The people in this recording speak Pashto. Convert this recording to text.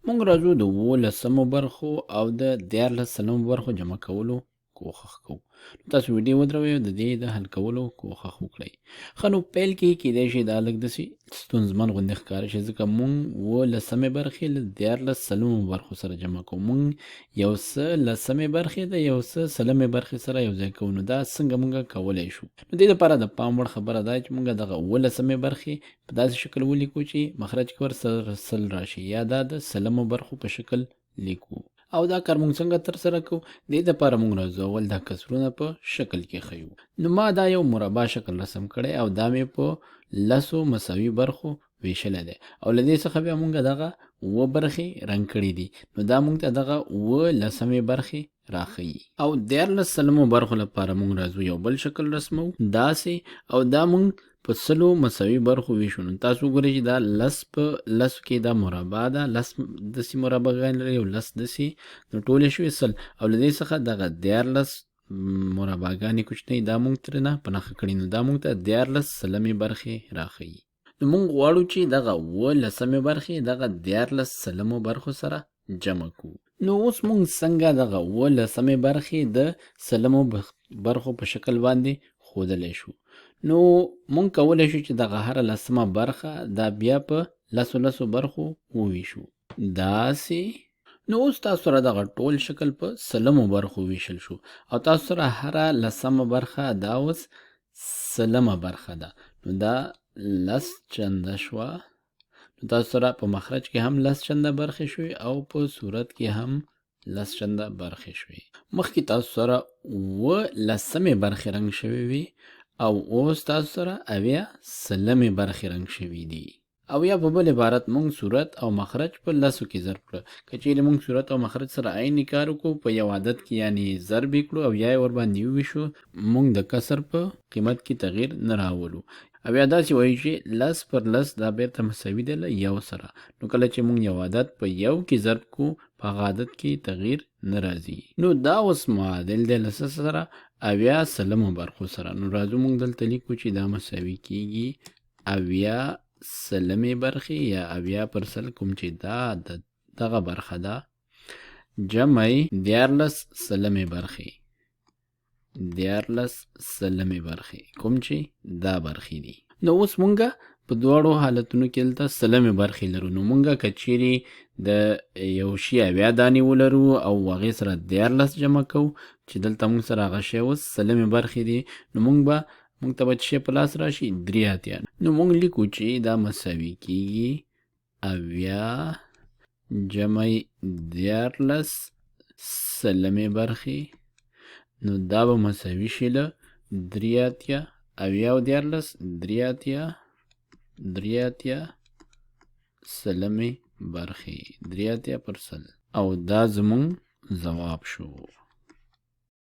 مونږ راځو د 15 برخو او د 14 برخو جمع کولو کوښښ کوو. تاسو ویډیو ودروئ او د دې د حل کولو کوښښ وکړئ. ښه نو پیل کې کیدای شي دا لږ داسې ستونزمن غوندې ښکاره شي ځکه مونږ 15 برخې له 14 برخو سره جمع کوو. مونږ یو څه 10 برخې د یو څه 30 برخې سره یو ځای کوو. نو دا څنګه مونږ کولی شو؟ نو دې لپاره د پام وړ خبره دا چې مونږ دغه 15 برخې په داسې شکل ولیکو چې مخرج کې ورسره 100 راشي یا دا د 30 برخو په شکل لیکو. او دا کار مونږ څنګه تر سره کوو؟ دې دپاره مونږ راځو اول دا کسرونه په شکل کې ښیو. نو ما دا یو مربع شکل رسم کړی او دا مې په 10 مساوي برخو ویشلی دی او له دې څخه بیا مونږ دغه 7 برخې رنګ کړي دي. نو دا مونږ ته دغه 17 برخې راښیي. او 14 برخو لپاره مونږ راځو یو بل شکل رسمو داسې او دا مونږ په 100 مساوي برخو ویشو. نو تاسو وګورئ چې دا 10 په 10 کې دا مربع ده، 10 داسې مربعګانې لري او 10 داسې، نو ټولې شوې 100 او له دې څخه دغه 14 مربعګانې کوچنۍ دا مونږ ترېنه په نښه کړي. نو دا مونږ ته 14 سلمې برخې راښیي. نو مونږ غواړو چې دغه 17 برخې دغه 14 سلمو برخو سره جمع کړو. نو اوس مونږ څنګه دغه 17 برخې د سلمو برخو په شکل باندې ښودلی شو؟ نو مونږ کولی شو چې دغه هره 10مه برخه دا بیا په 10 برخو وویشو داسې. نو اوس تاسو سره دغه ټول شکل په 30 برخو ویشل شو او تاسو سره هره 10مه برخه دا اوس 30مه برخه ده. نو دا 10 چنده شوه. نو تاسو سره په مخرج کې هم 10 چنده برخې شوې او په صورت کې هم 10 چنده برخې شوې. مخکې تاسو سره 17 برخې رنګ شوې وي او اوس تاسو سره 18 برخې رنګ شوي دي. او یا په بل عبارت مونږ صورت او مخرج په 10 کې ضرب کړه. که چیرې مونږ صورت او مخرج سره عین کار وکړو په یو عدد کې یعنی ضرب یې کړو او یا یې ورباندې وویشو، مونږ د کسر په قیمت کې تغییر نه راولو. او یا داسې وایو چې 10 پر 10 دا بیرته مساوي دی له یو سره. نو کله چې مونږ یو عدد په یو کې ضرب کو په هغه عدد کې تغییر نه راځي. نو دا اوس معادل دی له څه سره؟ 18 برخو سره. نو راځو مونږ دلته لیکو چې دا مساوي کیږي 18 برخې یا 18 پر 100 کوم چې دا دغه برخه ده جمع 14 برخې. 14 برخې کوم چې دا برخې دي. نو اوس مونږه په دواړو حالتونو کې دلته 30 برخې لرو. نو مونږه که چیرې د یو شي 80 دانې ولرو او هغې سره 14 جمع کوو چې دلته مونږ سره هغه شی اوس 30 برخې دي، نو مونږ ته به شی په لاس راشي 3 نو مونږ لیکو چې دا مساوي کیږي 80 جمع 14 سلمې برخې. نو دا به مساوي شي له 3 80 او 14 3 سلمې برخې 3 پر 100 او دا زمونږ ځواب شو.